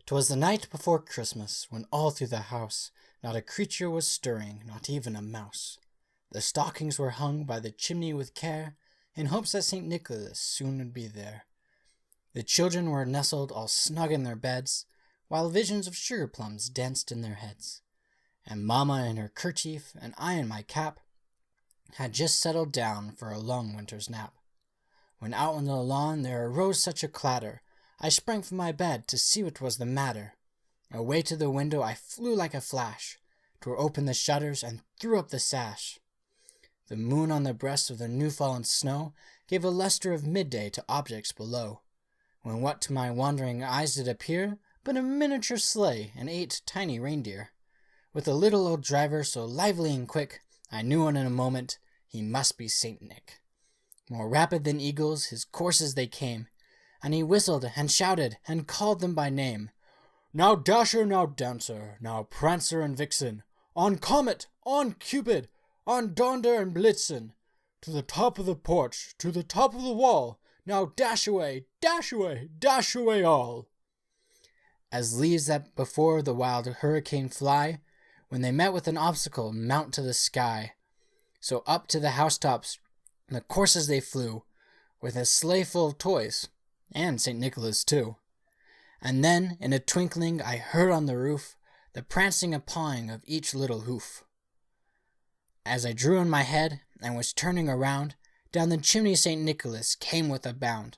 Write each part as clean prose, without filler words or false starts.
'Twas the night before Christmas, when all through the house not a creature was stirring, not even a mouse. The stockings were hung by the chimney with care, in hopes that St. Nicholas soon would be there. The children were nestled all snug in their beds, while visions of sugar plums danced in their heads. And Mamma in her kerchief, and I in my cap, had just settled down for a long winter's nap. When out on the lawn there arose such a clatter, I sprang from my bed to see what was the matter. Away to the window I flew like a flash, tore open the shutters and threw up the sash. The moon on the breast of the new-fallen snow gave a lustre of midday to objects below, when what to my wondering eyes did appear but a miniature sleigh and 8 tiny reindeer. With a little old driver so lively and quick, I knew in a moment he must be Saint Nick. More rapid than eagles his coursers they came, and he whistled and shouted and called them by name. Now Dasher, now Dancer, now Prancer and Vixen, on Comet, on Cupid, on Donder and Blitzen, to the top of the porch, to the top of the wall, now dash away, dash away, dash away all. As leaves that before the wild hurricane fly, when they met with an obstacle, mount to the sky, so up to the housetops the coursers they flew, with a sleigh full of toys, and St. Nicholas too. And then, in a twinkling, I heard on the roof the prancing and pawing of each little hoof. As I drew in my head, and was turning around, down the chimney St. Nicholas came with a bound.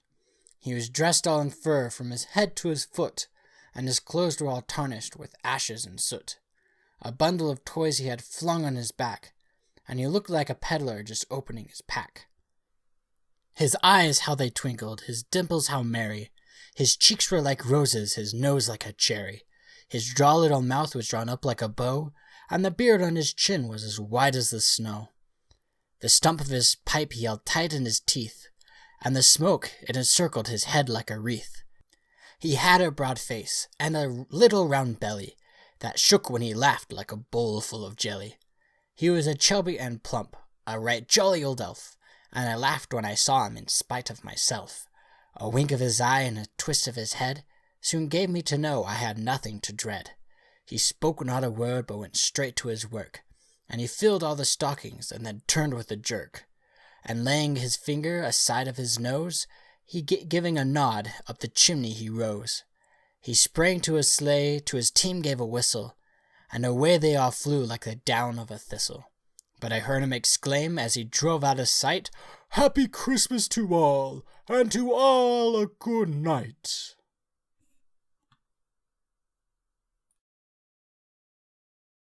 He was dressed all in fur from his head to his foot, and his clothes were all tarnished with ashes and soot. A bundle of toys he had flung on his back, and he looked like a peddler just opening his pack. His eyes, how they twinkled, his dimples how merry, his cheeks were like roses, his nose like a cherry, his droll little mouth was drawn up like a bow, and the beard on his chin was as white as the snow. The stump of his pipe he held tight in his teeth, and the smoke it encircled his head like a wreath. He had a broad face, and a little round belly, that shook when he laughed like a bowl full of jelly. He was a chubby and plump, a right jolly old elf, and I laughed when I saw him in spite of myself. A wink of his eye and a twist of his head soon gave me to know I had nothing to dread. He spoke not a word, but went straight to his work, and he filled all the stockings, and then turned with a jerk, and laying his finger aside of his nose, he giving a nod, up the chimney he rose. He sprang to his sleigh, to his team gave a whistle, and away they all flew like the down of a thistle. But I heard him exclaim, as he drove out of sight, Happy Christmas to all, and to all a good night.